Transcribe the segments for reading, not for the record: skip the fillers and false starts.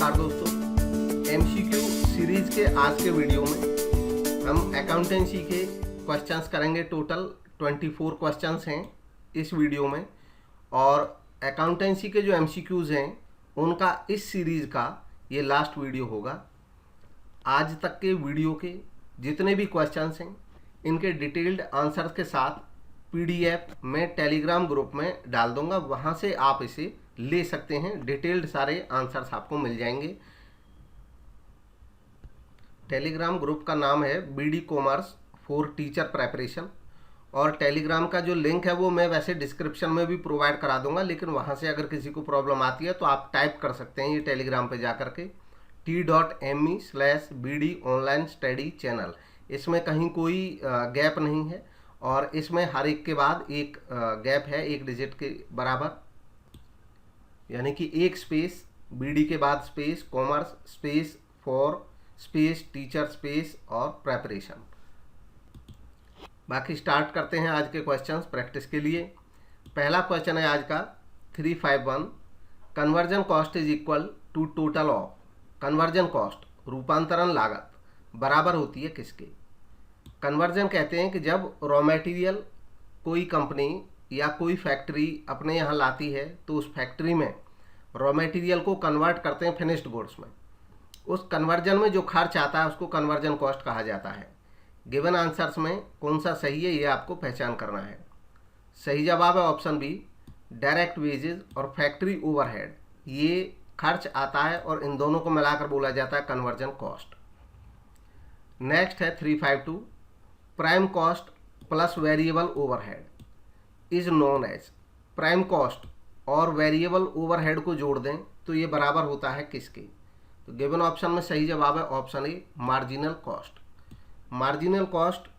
नमस्कार दोस्तों, MCQ series के आज के वीडियो में हम अकाउंटेंसी के क्वेश्चंस करेंगे। टोटल 24 क्वेश्चंस हैं इस वीडियो में, और अकाउंटेंसी के जो एमसीक्यूज हैं उनका इस सीरीज का ये लास्ट वीडियो होगा। आज तक के वीडियो के जितने भी क्वेश्चंस हैं इनके डिटेल्ड आंसर्स के साथ पीडीएफ मैं टेलीग्राम ग्रुप में डाल दूंगा, वहां से आप इसे ले सकते हैं। डिटेल्ड सारे आंसर्स आपको मिल जाएंगे। टेलीग्राम ग्रुप का नाम है BD commerce for teacher preparation, और टेलीग्राम का जो लिंक है वो मैं वैसे डिस्क्रिप्शन में भी प्रोवाइड करा दूंगा, लेकिन वहां से अगर किसी को प्रॉब्लम आती है तो आप टाइप कर सकते हैं ये टेलीग्राम पे जाकर के t.me/bd ऑनलाइन स्टडी चैनल। इसमें कहीं कोई गैप नहीं है, और इसमें हर एक के बाद एक गैप है, एक डिजिट के बराबर, यानी कि एक स्पेस, बीडी के बाद space, commerce space, for space, teacher space और प्रेपरेशन। बाकी स्टार्ट करते हैं आज के क्वेश्चंस प्रैक्टिस के लिए। पहला क्वेश्चन है आज का 351, conversion cost is equal to total of. Conversion cost रूपांतरण लागत बराबर होती है किसके? कन्वर्जन कहते हैं कि जब रॉ मटेरियल कोई कंपनी या कोई फैक्ट्री अपने यहाँ लाती है तो उस फैक्ट्री में रॉ मटेरियल को कन्वर्ट करते हैं फिनिश्ड गुड्स में। उस कन्वर्जन में जो खर्च आता है उसको कन्वर्जन कॉस्ट कहा जाता है। गिवन आंसर्स में कौन सा सही है ये आपको पहचान करना है। सही जवाब है ऑप्शन बी, डायरेक्ट वेजेस और फैक्ट्री ओवरहेड। ये खर्च आता है और इन दोनों को मिलाकर बोला जाता है कन्वर्जन कॉस्ट। नेक्स्ट है 352, prime cost plus variable overhead is known as. Prime cost और वेरिएबल ओवरहेड को जोड़ दें तो ये बराबर होता है किसके? तो गिवन ऑप्शन में सही जवाब है ऑप्शन ए, मार्जिनल कॉस्ट। मार्जिनल कॉस्ट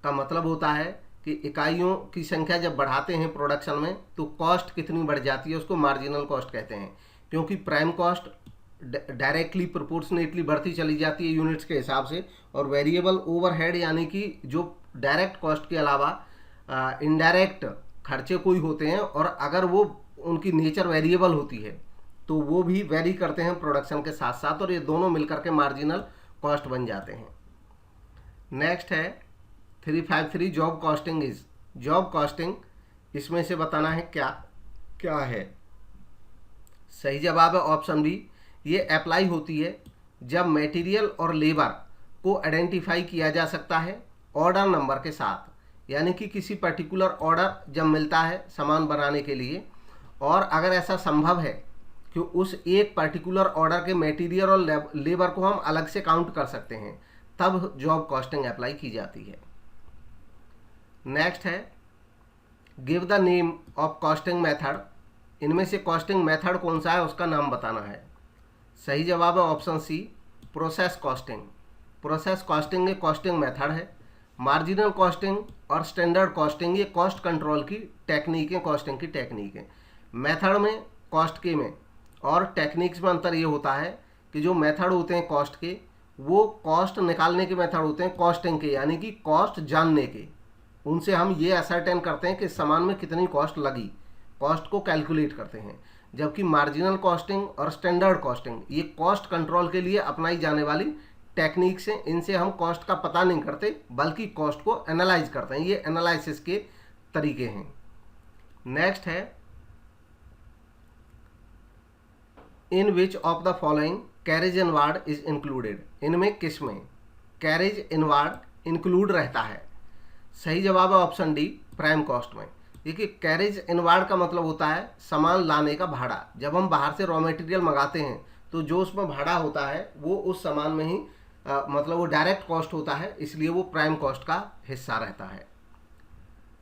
का मतलब होता है कि इकाइयों की संख्या जब बढ़ाते हैं प्रोडक्शन में तो कॉस्ट कितनी बढ़ जाती है, उसको मार्जिनल कॉस्ट कहते हैं। क्योंकि प्राइम कॉस्ट डायरेक्टली प्रोपोर्शनेटली बढ़ती चली जाती है यूनिट्स के हिसाब से, और वेरिएबल ओवरहेड यानी कि जो डायरेक्ट कॉस्ट के अलावा इनडायरेक्ट खर्चे कोई होते हैं, और अगर वो उनकी नेचर वेरिएबल होती है तो वो भी वेरी करते हैं प्रोडक्शन के साथ साथ, और ये दोनों मिलकर के मार्जिनल कॉस्ट बन जाते हैं। नेक्स्ट है 353, job costing is. Job costing इसमें से बताना है क्या क्या है। सही जवाब है ऑप्शन बी, ये अप्लाई होती है जब मटेरियल और लेबर को आइडेंटिफाई किया जा सकता है ऑर्डर नंबर के साथ। यानी कि किसी पर्टिकुलर ऑर्डर जब मिलता है सामान बनाने के लिए, और अगर ऐसा संभव है कि उस एक पर्टिकुलर ऑर्डर के मटेरियल और लेबर को हम अलग से काउंट कर सकते हैं, तब जॉब कॉस्टिंग अप्लाई की जाती है। नेक्स्ट है give the name of costing method. इनमें से कॉस्टिंग मेथड कौन सा है उसका नाम बताना है। सही जवाब है option C, process costing. Process costing एक कॉस्टिंग मेथड है। मार्जिनल कॉस्टिंग और स्टैंडर्ड कॉस्टिंग ये कॉस्ट कंट्रोल की टेक्निकें, कॉस्टिंग की टेक्निकें। मेथड में, कॉस्ट के में और टेक्निक्स में अंतर ये होता है कि जो मेथड होते हैं कॉस्ट के, वो कॉस्ट निकालने के मेथड होते हैं कॉस्टिंग के, यानी कि कॉस्ट जानने के। उनसे हम ये असरटेन करते हैं कि सामान में कितनी कॉस्ट लगी, कॉस्ट को कैलकुलेट करते हैं। जबकि मार्जिनल कॉस्टिंग और स्टैंडर्ड कॉस्टिंग ये कॉस्ट कंट्रोल के लिए अपनाई जाने वाली टेक्निक्स हैं। इनसे हम कॉस्ट का पता नहीं करते बल्कि कॉस्ट को एनालाइज करते हैं। ये एनालिसिस के तरीके हैं। नेक्स्ट है in which of the following carriage inward is included. इनमें किस में कैरेज इनवार्ड इंक्लूड रहता है? सही जवाब है ऑप्शन डी, प्राइम कॉस्ट में। देखिए, कैरेज इनवार्ड का मतलब होता है सामान लाने का भाड़ा। जब हम बाहर से रॉ मटेरियल मंगाते हैं तो जो उसमें भाड़ा होता है वो उस सामान में ही मतलब वो डायरेक्ट कॉस्ट होता है, इसलिए वो प्राइम कॉस्ट का हिस्सा रहता है।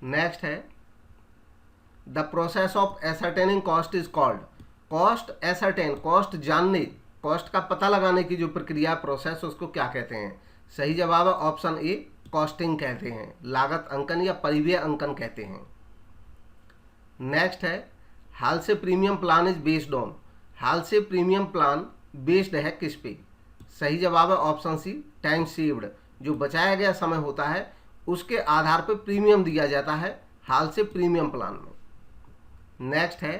नेक्स्ट है the process of ascertaining cost is called. Cost ascertain, cost जानने, कॉस्ट का पता लगाने की जो प्रक्रिया प्रोसेस उसको क्या कहते हैं? सही जवाब है ऑप्शन ए, कॉस्टिंग कहते हैं, लागत अंकन या परिव्यय अंकन कहते हैं। नेक्स्ट है हाल से premium plan is based on. हाल से प्रीमियम प्लान बेस्ड है किस पे? सही जवाब है ऑप्शन सी, टाइम सेव्ड। जो बचाया गया समय होता है उसके आधार पर प्रीमियम दिया जाता है हाल से प्रीमियम प्लान में। नेक्स्ट है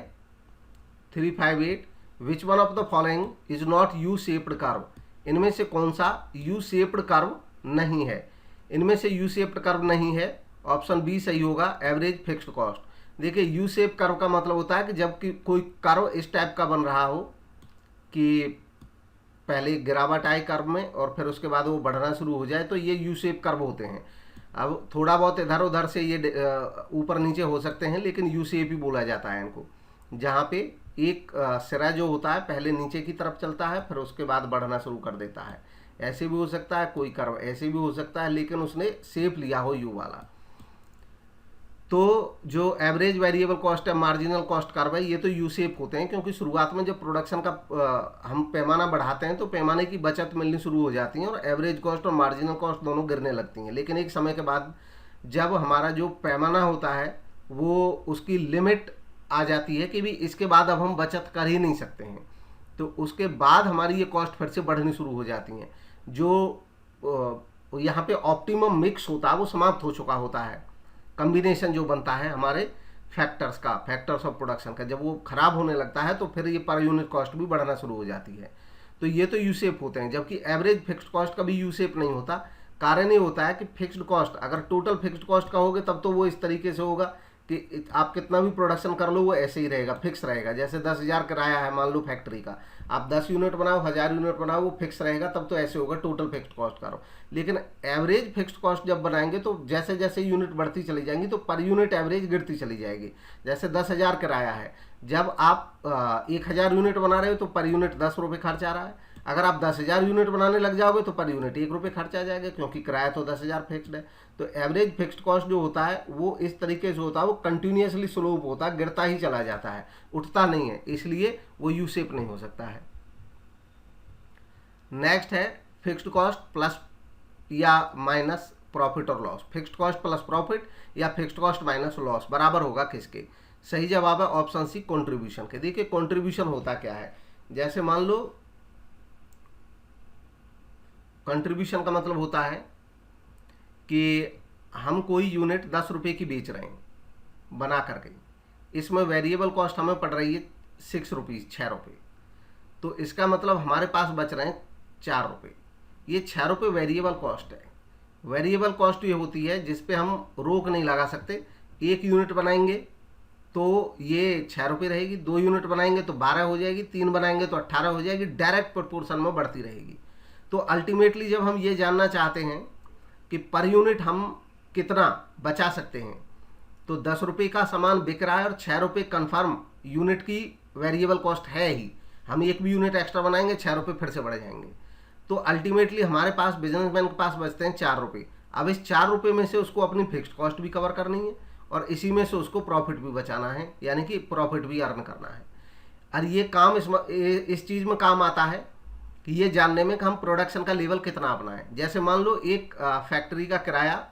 358, which one of the following is not U shaped curve, इनमें से कौन सा यू शेप्ड कर्व नहीं है, इनमें से यू शेप्ड कर्व नहीं है, ऑप्शन बी सही होगा, एवरेज फिक्स्ड कॉस्ट। देखिए यू शेप कर्व का मतलब होता है कि जब कि कोई कर्व इस टाइप का बन रहा हो कि पहले गिरावट आए कर्व में और फिर उसके बाद वो बढ़ना शुरू हो जाए, तो ये यू शेप कर्व होते हैं। अब थोड़ा बहुत इधर उधर से ये ऊपर नीचे हो सकते हैं, लेकिन यू शेप ही बोला जाता है इनको, जहाँ पे एक सिरा जो होता है पहले नीचे की तरफ चलता है फिर उसके बाद बढ़ना शुरू कर देता है। ऐसे भी हो सकता है, कोई कर्व ऐसे भी हो सकता है, लेकिन उसने शेप लिया हो यू वाला। तो जो एवरेज वेरिएबल कॉस्ट है, मार्जिनल कॉस्ट कर्व है, ये तो यू शेप होते हैं, क्योंकि शुरुआत में जब प्रोडक्शन का हम पैमाना बढ़ाते हैं तो पैमाने की बचत मिलनी शुरू हो जाती है और एवरेज कॉस्ट और मार्जिनल कॉस्ट दोनों गिरने लगती हैं। लेकिन एक समय के बाद जब हमारा जो पैमाना होता है वो उसकी लिमिट आ जाती है कि भी इसके बाद अब हम बचत कर ही नहीं सकते हैं, तो उसके बाद हमारी ये कॉस्ट फिर से बढ़नी शुरू हो जाती हैं। जो यहाँ पे ऑप्टिमम मिक्स होता है वो समाप्त हो चुका होता है, कम्बिनेशन जो बनता है हमारे फैक्टर्स का, फैक्टर्स ऑफ प्रोडक्शन का, जब वो खराब होने लगता है तो फिर ये पर यूनिट कॉस्ट भी बढ़ना शुरू हो जाती है। तो ये तो यू शेप होते हैं, जबकि एवरेज फिक्स्ड कॉस्ट कभी यू शेप नहीं होता। कारण ये होता है कि फिक्स्ड कॉस्ट अगर टोटल फिक्स्ड कॉस्ट का होगे तब तो वो इस तरीके से होगा कि आप कितना भी प्रोडक्शन कर लो वो ऐसे ही रहेगा, फिक्स रहेगा। जैसे 10,000 किराया है मान लो फैक्ट्री का, आप 10 यूनिट बनाओ, 1000 यूनिट बनाओ, वो फिक्स रहेगा, तब तो ऐसे होगा टोटल फिक्स्ड कॉस्ट करो। लेकिन एवरेज फिक्स्ड कॉस्ट जब बनाएंगे तो जैसे जैसे यूनिट बढ़ती चली जाएंगी तो पर यूनिट एवरेज गिरती चली जाएगी। जैसे 10,000 किराया है, जब आप 1000 यूनिट बना रहे हो तो पर यूनिट 10 रुपये खर्च आ रहा है। अगर आप 10,000 यूनिट बनाने लग जाओगे तो पर यूनिट 1 रुपये खर्च आ जाएगा, क्योंकि किराया तो 10,000 फिक्स्ड है। तो एवरेज फिक्स्ड कॉस्ट जो होता है वो इस तरीके से होता है, वो कंटिन्यूसली स्लोप होता है, गिरता ही चला जाता है, उठता नहीं है, इसलिए वो यू शेप नहीं हो सकता है। नेक्स्ट है फिक्स्ड कॉस्ट प्लस या माइनस प्रॉफिट और loss. Fixed cost plus profit या फिक्स्ड कॉस्ट माइनस लॉस बराबर होगा किसके? सही जवाब है ऑप्शन सी, कंट्रीब्यूशन के। देखिए कंट्रीब्यूशन होता क्या है, जैसे मान लो कंट्रीब्यूशन का मतलब होता है कि हम कोई यूनिट 10 रुपये की बेच रहे हैं बना करके, इसमें वेरिएबल कॉस्ट हमें पड़ रही है 6 रुपीज़, 6 रुपये, तो इसका मतलब हमारे पास बच रहे हैं 4 रुपये। ये 6 रुपये वेरिएबल कॉस्ट है। वेरिएबल कॉस्ट ये होती है जिस पे हम रोक नहीं लगा सकते। 1 यूनिट बनाएंगे तो ये 6 रुपये रहेगी, 2 यूनिट बनाएंगे तो 12 हो जाएगी, 3 बनाएंगे तो 18 हो जाएगी, डायरेक्ट प्रोपोर्शन में बढ़ती रहेगी। तो अल्टीमेटली जब हम ये जानना चाहते हैं कि पर यूनिट हम कितना बचा सकते हैं, तो 10 रुपये का सामान बिक रहा है और 6 रुपये कन्फर्म यूनिट की वेरिएबल कॉस्ट है ही, हम 1 भी यूनिट एक्स्ट्रा बनाएंगे 6 रुपये फिर से बढ़ जाएंगे। तो अल्टीमेटली हमारे पास बिजनेसमैन के पास बचते हैं 4 रुपये। अब इस 4 रुपये में से उसको अपनी फिक्स्ड कॉस्ट भी कवर करनी है और इसी में से उसको प्रॉफिट भी बचाना है, यानी कि प्रॉफिट भी अर्न करना है। और ये काम इस चीज़ में काम आता है कि ये जानने में कि हम प्रोडक्शन का लेवल कितना अपना है। जैसे मान लो एक फैक्ट्री का किराया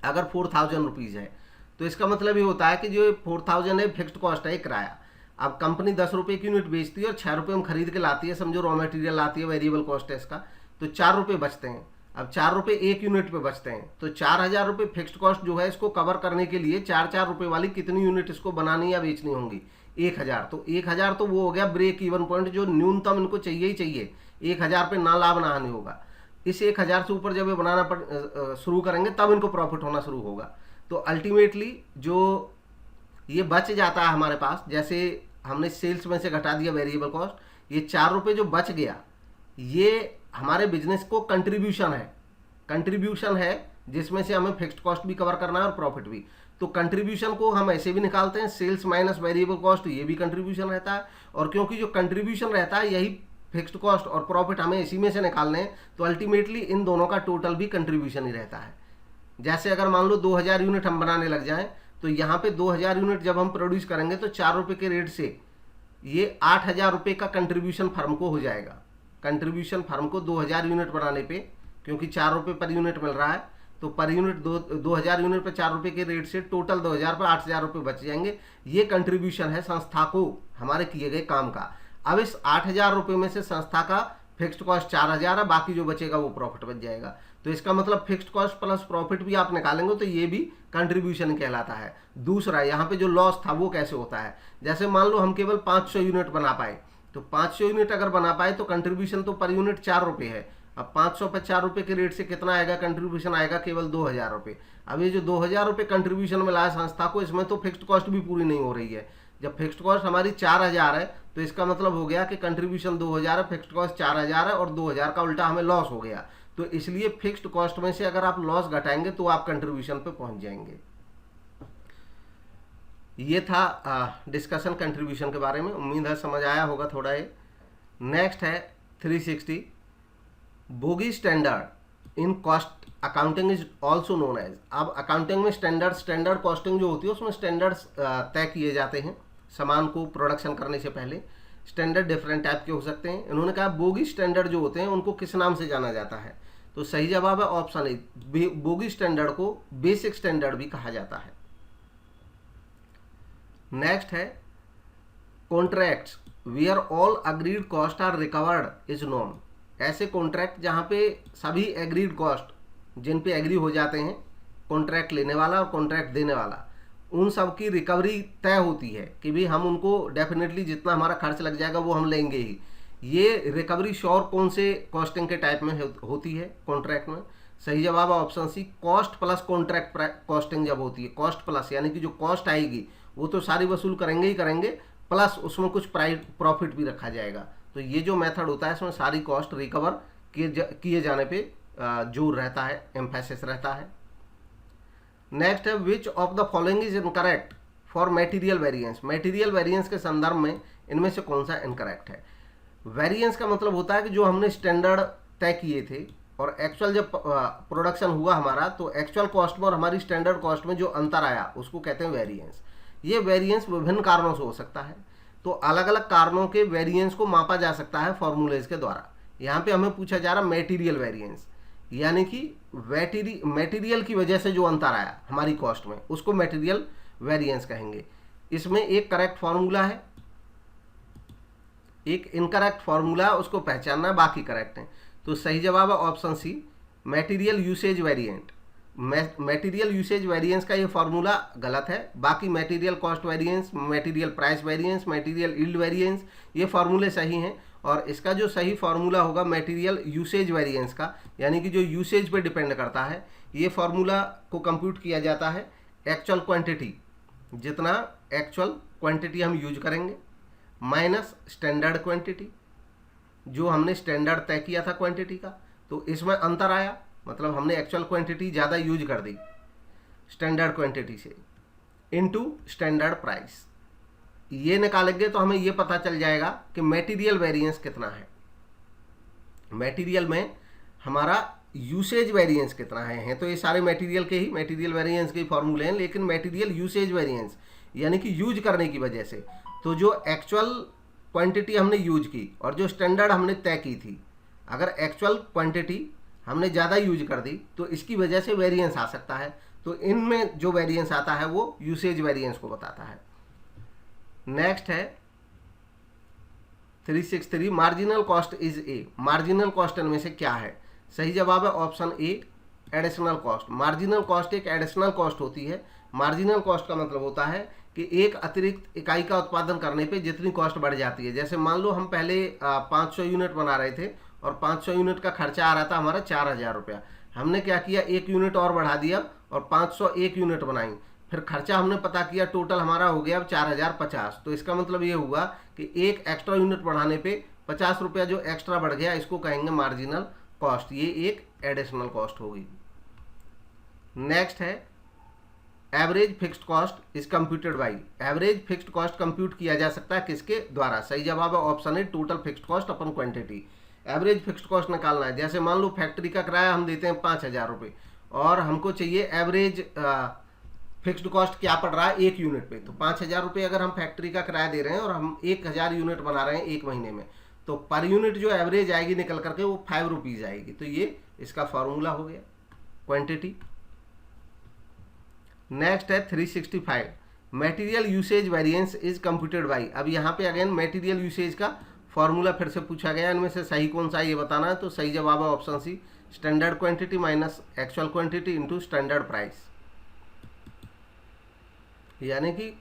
अगर 4000 रुपीज़ है, तो इसका मतलब ये होता है कि जो 4000 है फिक्स्ड कॉस्ट है किराया। अब कंपनी 10 रुपये की यूनिट बेचती है और 6 रुपये हम खरीद के लाती है, समझो रॉ मटेरियल लाती है, वेरिएबल कॉस्ट है इसका, तो 4 रुपये बचते हैं। अब 4 रुपये 1 यूनिट पे बचते हैं, तो 4000 रुपये फिक्स्ड कॉस्ट जो है इसको कवर करने के लिए 4-4 रुपये वाली कितनी यूनिट इसको बनानी या बेचनी होंगी? 1000। तो 1000 तो वो हो गया ब्रेक इवन पॉइंट, जो न्यूनतम इनको चाहिए ही चाहिए। 1000 पे ना लाभ ना हानि होगा। इस 1000 से ऊपर जब ये बनाना शुरू करेंगे तब इनको प्रॉफिट होना शुरू होगा। तो अल्टीमेटली जो ये बच जाता है हमारे पास, जैसे हमने सेल्स में से घटा दिया वेरिएबल कॉस्ट, ये 4 रुपये जो बच गया ये हमारे बिजनेस को कंट्रीब्यूशन है जिसमें से हमें फिक्स्ड कॉस्ट भी कवर करना है और प्रॉफिट भी। तो कंट्रीब्यूशन को हम ऐसे भी निकालते हैं, सेल्स माइनस वेरिएबल कॉस्ट, ये भी कंट्रीब्यूशन रहता है। और क्योंकि जो कंट्रीब्यूशन रहता है यही फिक्स्ड कॉस्ट और प्रॉफिट हमें इसी में से निकालने हैं, तो अल्टीमेटली इन दोनों का टोटल भी कंट्रीब्यूशन ही रहता है। जैसे अगर मान लो 2000 यूनिट हम बनाने लग जाएं, तो यहाँ पे 2000 यूनिट जब हम प्रोड्यूस करेंगे तो 4 रुपये के रेट से ये 8000 रुपये का कंट्रीब्यूशन फर्म को हो जाएगा। कंट्रीब्यूशन फर्म को 2000 यूनिट बनाने पे, क्योंकि 4 रुपये पर यूनिट मिल रहा है, तो पर यूनिट 2000 यूनिट पे 4 रुपये के रेट से टोटल 2000 पर 8000 रुपये बच जाएंगे। ये कंट्रीब्यूशन है संस्था को हमारे किए गए काम का। अब इस 8000 रुपये में से संस्था का फिक्स्ड कॉस्ट 4000 है, बाकी जो बचेगा वो प्रॉफिट बच जाएगा। तो इसका मतलब फिक्स्ड कॉस्ट प्लस प्रॉफिट भी आप निकालेंगे तो ये भी कंट्रीब्यूशन कहलाता है। दूसरा यहाँ पे जो लॉस था वो कैसे होता है, जैसे मान लो हम केवल 500 यूनिट बना पाए, तो 500 यूनिट अगर बना पाए तो कंट्रीब्यूशन तो पर यूनिट 4 रुपये है। अब 500 पे 4 रुपये के रेट से कितना आएगा कंट्रीब्यूशन, आएगा केवल 2000 रुपये। अब ये जो 2000 रुपये कंट्रीब्यूशन मिला है संस्था को, इसमें तो फिक्स्ड कॉस्ट भी पूरी नहीं हो रही है। जब फिक्स्ड कॉस्ट हमारी 4000 है तो इसका मतलब हो गया कि कंट्रीब्यूशन 2000 है, फिक्स्ड कॉस्ट 4000 है और 2000 का उल्टा हमें लॉस हो गया। तो इसलिए फिक्स्ड कॉस्ट में से अगर आप लॉस घटाएंगे तो आप कंट्रीब्यूशन पे पहुंच जाएंगे। ये था डिस्कशन कंट्रीब्यूशन के बारे में, उम्मीद है समझ आया होगा थोड़ा ये। नेक्स्ट है 360 bogey standard in cost accounting is also known as. अब अकाउंटिंग में स्टैंडर्ड कॉस्टिंग जो होती है उसमें स्टैंडर्ड्स तय किए जाते हैं सामान को प्रोडक्शन करने से पहले। स्टैंडर्ड डिफरेंट टाइप के हो सकते हैं। इन्होंने कहा बोगी स्टैंडर्ड जो होते हैं उनको किस नाम से जाना जाता है, तो सही जवाब है ऑप्शन ए, बोगी स्टैंडर्ड को बेसिक स्टैंडर्ड भी कहा जाता है। नेक्स्ट है contracts where all agreed cost are recovered is known. ऐसे कॉन्ट्रैक्ट जहां पे सभी एग्रीड कॉस्ट जिन पे एग्री हो जाते हैं, कॉन्ट्रैक्ट लेने वाला और कॉन्ट्रैक्ट देने वाला, उन सब की रिकवरी तय होती है कि भाई हम उनको डेफिनेटली जितना हमारा खर्च लग जाएगा वो हम लेंगे ही। ये रिकवरी श्योर कौन से कॉस्टिंग के टाइप में होती है कॉन्ट्रैक्ट में? सही जवाब है option C, cost plus contract costing जब होती है। कॉस्ट प्लस यानी कि जो कॉस्ट आएगी वो तो सारी वसूल करेंगे ही करेंगे, प्लस उसमें कुछ प्रॉफिट भी रखा जाएगा। तो ये जो मेथड होता है इसमें सारी कॉस्ट रिकवर किए जाने पे जोर रहता है, एम्फेसिस रहता है। नेक्स्ट है विच of the following is incorrect for material variance. Material variance के संदर्भ में इनमें से कौन सा इनकरेक्ट है? वेरिएंस का मतलब होता है कि जो हमने स्टैंडर्ड तय किए थे और एक्चुअल जब प्रोडक्शन हुआ हमारा, तो एक्चुअल कॉस्ट में और हमारी स्टैंडर्ड कॉस्ट में जो अंतर आया उसको कहते हैं वेरिएंस। ये वेरिएंस विभिन्न कारणों से हो सकता है, तो अलग अलग कारणों के वेरिएंस को मापा जा सकता है फॉर्मूलेज के द्वारा। यहाँ पे हमें पूछा जा रहा मटेरियल वेरिएंस, यानी कि मटेरियल की वजह से जो अंतर आया हमारी कॉस्ट में उसको मटेरियल वेरिएंस कहेंगे। इसमें एक करेक्ट फॉर्मूला है, एक इनकरेक्ट फॉर्मूला है, उसको पहचानना है, बाकी करेक्ट है। तो सही जवाब है option C, material usage variant. Material usage variance का ये फॉर्मूला गलत है। बाकी material cost variance, material price variance, material yield variance, ये फॉर्मूले सही हैं। और इसका जो सही फॉर्मूला होगा मटेरियल यूसेज वेरिएंस का, यानी कि जो यूसेज पे डिपेंड करता है, ये फॉर्मूला को कंप्यूट किया जाता है एक्चुअल क्वांटिटी, जितना एक्चुअल क्वांटिटी हम यूज करेंगे माइनस स्टैंडर्ड क्वांटिटी, जो हमने स्टैंडर्ड तय किया था क्वांटिटी का, तो इसमें अंतर आया, मतलब हमने एक्चुअल क्वांटिटी ज़्यादा यूज कर दी स्टैंडर्ड क्वांटिटी से, इनटू स्टैंडर्ड प्राइस। ये निकालेंगे तो हमें ये पता चल जाएगा कि मटेरियल वेरिएंस कितना है। मटेरियल में हमारा यूसेज वेरिएंस कितना है तो ये सारे मटेरियल के ही मटेरियल वेरिएंस के फॉर्मूले हैं, लेकिन मटेरियल यूसेज वेरिएंस यानी कि यूज करने की वजह से, तो जो एक्चुअल क्वांटिटी हमने यूज की और जो स्टैंडर्ड हमने तय की थी, अगर एक्चुअल क्वांटिटी हमने ज़्यादा यूज कर दी तो इसकी वजह से वेरिएंस आ सकता है। तो इनमें जो वेरिएंस आता है वो यूसेज वेरिएंस को बताता है। नेक्स्ट है 363 marginal cost is a. Marginal cost इनमें से क्या है? सही जवाब है ऑप्शन ए, एडिशनल कॉस्ट। मार्जिनल कॉस्ट एक एडिशनल कॉस्ट होती है। मार्जिनल कॉस्ट का मतलब होता है कि एक अतिरिक्त इकाई का उत्पादन करने पे जितनी कॉस्ट बढ़ जाती है। जैसे मान लो हम पहले 500 यूनिट बना रहे थे और 500 यूनिट का खर्चा आ रहा था हमारा 4000 रुपया। हमने क्या किया, एक यूनिट और बढ़ा दिया और 501 यूनिट बनाई, फिर खर्चा हमने पता किया टोटल हमारा हो गया अब 4050। तो इसका मतलब ये हुआ कि एक एक्स्ट्रा यूनिट बढ़ाने पे 50 रुपया जो एक्स्ट्रा बढ़ गया, इसको कहेंगे मार्जिनल कॉस्ट। ये एक एडिशनल कॉस्ट होगी। नेक्स्ट है average fixed cost is computed by. Average fixed cost compute किया जा सकता है किसके द्वारा? सही जवाब है ऑप्शन है, टोटल फिक्स्ड कॉस्ट अपन क्वांटिटी। एवरेज फिक्स्ड कॉस्ट निकालना है। जैसे मान लो फैक्ट्री का किराया हम देते हैं 5000 रुपये और हमको चाहिए एवरेज फिक्स्ड कॉस्ट क्या पड़ रहा है एक यूनिट पे, तो 5000 रुपये अगर हम फैक्ट्री का किराया दे रहे हैं और हम 1000 यूनिट बना रहे हैं एक महीने में, तो पर यूनिट जो एवरेज आएगी निकल करके वो 5 रुपीज़ आएगी। तो ये इसका फॉर्मूला हो गया क्वांटिटी। नेक्स्ट है 365 material usage variance is computed by. अब यहाँ पे अगेन मटेरियल यूसेज का फॉर्मूला फिर से पूछा गया, इनमें से सही कौन सा ये बताना है। तो सही जवाब है option C, standard quantity minus actual quantity into standard price. यानी कि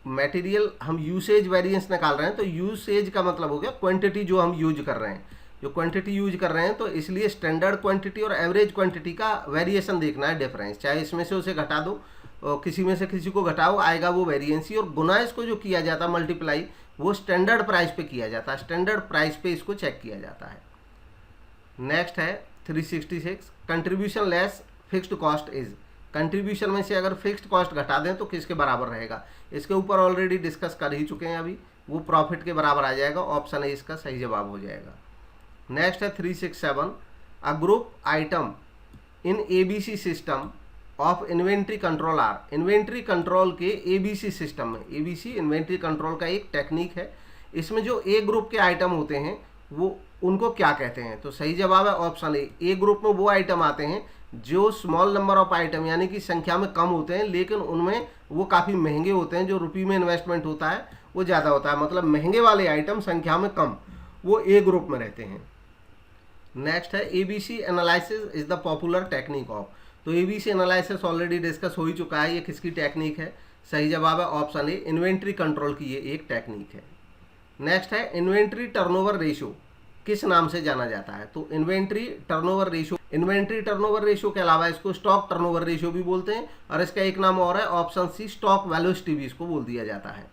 मटेरियल हम यूसेज वेरिएंस निकाल रहे हैं, तो यूसेज का मतलब हो गया क्वांटिटी जो हम यूज कर रहे हैं, जो क्वांटिटी यूज कर रहे हैं, तो इसलिए स्टैंडर्ड क्वांटिटी और एवरेज क्वांटिटी का वेरिएशन देखना है, डिफरेंस, चाहे इसमें से उसे घटा दो और किसी में से किसी को घटाओ, आएगा वो वेरिएंस ही। और गुना इसको जो किया जाता है मल्टीप्लाई, वो स्टैंडर्ड प्राइस पे किया जाता है, स्टैंडर्ड प्राइस पे इसको चेक किया जाता है। नेक्स्ट है 366, contribution less fixed cost is, contribution में से अगर फिक्स्ड कॉस्ट घटा दें तो किसके बराबर रहेगा, इसके ऊपर ऑलरेडी डिस्कस कर ही चुके हैं अभी, वो प्रॉफिट के बराबर आ जाएगा, ऑप्शन ए इसका सही जवाब हो जाएगा। नेक्स्ट है 367, a group item in ABC system of inventory control are, inventory control के एबीसी सिस्टम में, एबीसी इन्वेंट्री कंट्रोल का एक टेक्निक है, इसमें जो ए ग्रुप के आइटम होते हैं वो उनको क्या कहते हैं, तो सही जवाब है ऑप्शन ए ग्रुप में वो आइटम आते हैं जो स्मॉल नंबर ऑफ आइटम यानी कि संख्या में कम होते हैं, लेकिन उनमें वो काफ़ी महंगे होते हैं, जो रुपये में इन्वेस्टमेंट होता है वो ज़्यादा होता है, मतलब महंगे वाले आइटम संख्या में कम, वो ए ग्रुप में रहते हैं। नेक्स्ट है ABC analysis is the popular technique of, तो एबीसी एनालिसिस ऑलरेडी डिस्कस हो ही चुका है, ये किसकी टेक्निक है, सही जवाब है ऑप्शन ए, इन्वेंट्री कंट्रोल की ये एक टेक्निक है। नेक्स्ट है इन्वेंट्री टर्नओवर रेशियो किस नाम से जाना जाता है, तो inventory turnover ratio, inventory turnover ratio के अलावा इसको स्टॉक टर्नओवर रेशियो भी बोलते हैं, और इसका एक नाम और है ऑप्शन सी, स्टॉक वेलोसिटी भी इसको बोल दिया जाता है।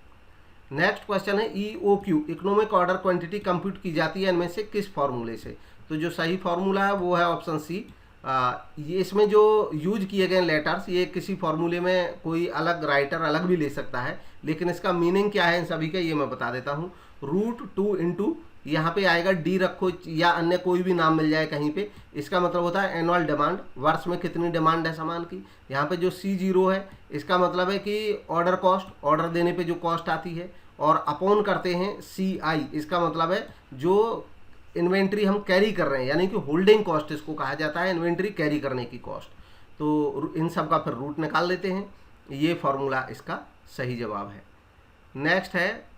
नेक्स्ट क्वेश्चन है EOQ, economic order quantity compute की जाती है इनमें से किस फॉर्मूले से, तो जो सही फॉर्मूला है वो है ऑप्शन सी। ये इसमें जो यूज किए गए लेटर्स, ये किसी फॉर्मूले में कोई अलग राइटर अलग भी ले सकता है, लेकिन इसका मीनिंग क्या है इन सभी का ये मैं बता देता हूँ। √2 इंटू यहाँ पे आएगा डी रखो या अन्य कोई भी नाम मिल जाए कहीं पे, इसका मतलब होता है एनुअल डिमांड, वर्ष में कितनी डिमांड है सामान की। यहाँ पे जो C0 है इसका मतलब है कि ऑर्डर कॉस्ट, ऑर्डर देने पे जो कॉस्ट आती है, और अपॉन करते हैं CI, इसका मतलब है जो इन्वेंट्री हम कैरी कर रहे हैं, यानी कि होल्डिंग कॉस्ट इसको कहा जाता है, इन्वेंट्री कैरी करने की कॉस्ट, तो इन सब का फिर रूट निकाल लेते हैं, ये फॉर्मूला इसका सही जवाब है। नेक्स्ट है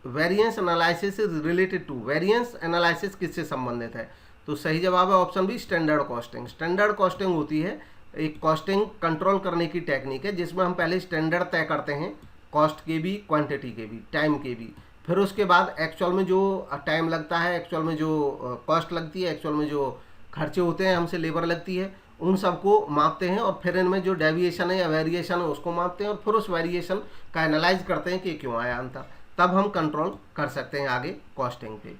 variance analysis is related to, variance analysis किससे संबंधित है, तो सही जवाब है option B, standard costing. Standard costing होती है एक कॉस्टिंग कंट्रोल करने की टेक्निक है, जिसमें हम पहले स्टैंडर्ड तय करते हैं, कॉस्ट के भी, क्वांटिटी के भी, टाइम के भी, फिर उसके बाद एक्चुअल में जो टाइम लगता है, एक्चुअल में जो कॉस्ट लगती है, एक्चुअल में जो खर्चे होते हैं, हमसे लेबर लगती है, उन सबको मापते हैं, और फिर इनमें जो डेविएशन है या वेरिएशन है उसको मापते हैं, और फिर उस वेरिएशन का एनालाइज करते हैं कि क्यों आया अंतर, तब हम कंट्रोल कर सकते हैं आगे कॉस्टिंग पे।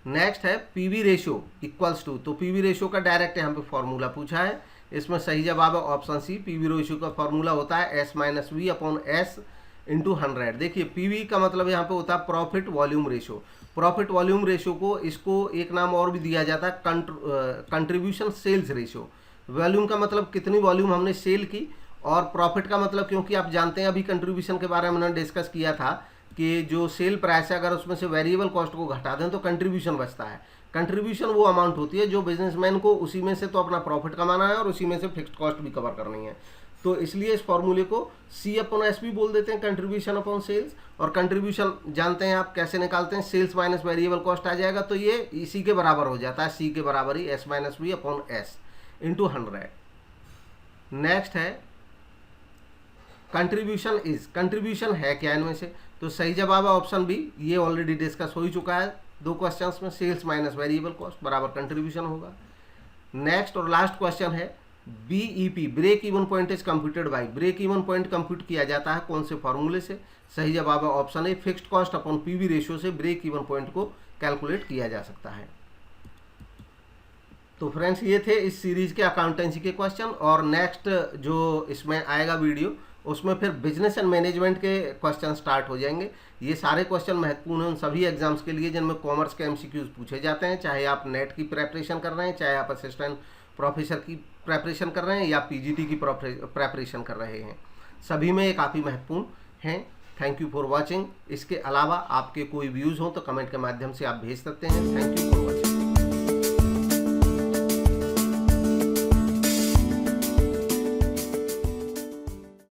नेक्स्ट है पीवी रेशियो इक्वल्स टू, तो पीवी रेशियो का डायरेक्ट यहाँ पे फॉर्मूला पूछा है, इसमें सही जवाब है ऑप्शन सी, पीवी रेशियो का फॉर्मूला होता है S-V/S × 100। देखिए पीवी का मतलब यहाँ पे होता है profit volume ratio, profit volume ratio को इसको एक नाम और भी दिया जाता है कंट्रीब्यूशन सेल्स रेशियो। वॉल्यूम का मतलब कितनी वॉल्यूम हमने सेल की, और प्रॉफिट का मतलब, क्योंकि आप जानते हैं अभी कंट्रीब्यूशन के बारे में मैंने डिस्कस किया था कि जो सेल प्राइस है अगर उसमें से वेरिएबल कॉस्ट को घटा दें तो कंट्रीब्यूशन बचता है। कंट्रीब्यूशन वो अमाउंट होती है जो बिजनेसमैन को उसी में से तो अपना प्रॉफिट कमाना है और उसी में से फिक्स्ड कॉस्ट भी कवर करनी है, तो इसलिए इस फॉर्मूले को C/S भी बोल देते हैं, कंट्रीब्यूशन अपॉन सेल्स। और कंट्रीब्यूशन जानते हैं आप कैसे निकालते हैं, सेल्स माइनस वेरिएबल कॉस्ट आ जाएगा, तो ये इसी के बराबर हो जाता है, C के बराबर ही, S-V/S × 100। नेक्स्ट है कंट्रीब्यूशन इज, कंट्रीब्यूशन है क्या इनमें से, तो सही जवाब है ऑप्शन बी, ये ऑलरेडी डिस्कस हो ही चुका है 2 क्वेश्चंस में, सेल्स माइनस वेरिएबल कॉस्ट बराबर कंट्रीब्यूशन होगा। नेक्स्ट और लास्ट क्वेश्चन है BEP, break even point is computed by, break even point compute किया जाता है कौन से फॉर्मूले से, सही जवाब है ऑप्शन ए, fixed cost upon PV ratio से ब्रेक इवन पॉइंट को कैलकुलेट किया जा सकता है। तो फ्रेंड्स ये थे इस सीरीज के अकाउंटेंसी के क्वेश्चन, और नेक्स्ट जो इसमें आएगा वीडियो उसमें फिर बिजनेस एंड मैनेजमेंट के क्वेश्चन स्टार्ट हो जाएंगे। ये सारे क्वेश्चन महत्वपूर्ण हैं उन सभी एग्जाम्स के लिए जिनमें कॉमर्स के MCQs पूछे जाते हैं, चाहे आप नेट की प्रेपरेशन कर रहे हैं, चाहे आप असिस्टेंट प्रोफेसर की प्रेपरेशन कर रहे हैं या PGT की प्रेपरेशन कर रहे हैं, सभी में ये काफ़ी महत्वपूर्ण हैं। Thank you for watching. इसके अलावा आपके कोई व्यूज़ हों तो कमेंट के माध्यम से आप भेज सकते हैं। Thank you for watching.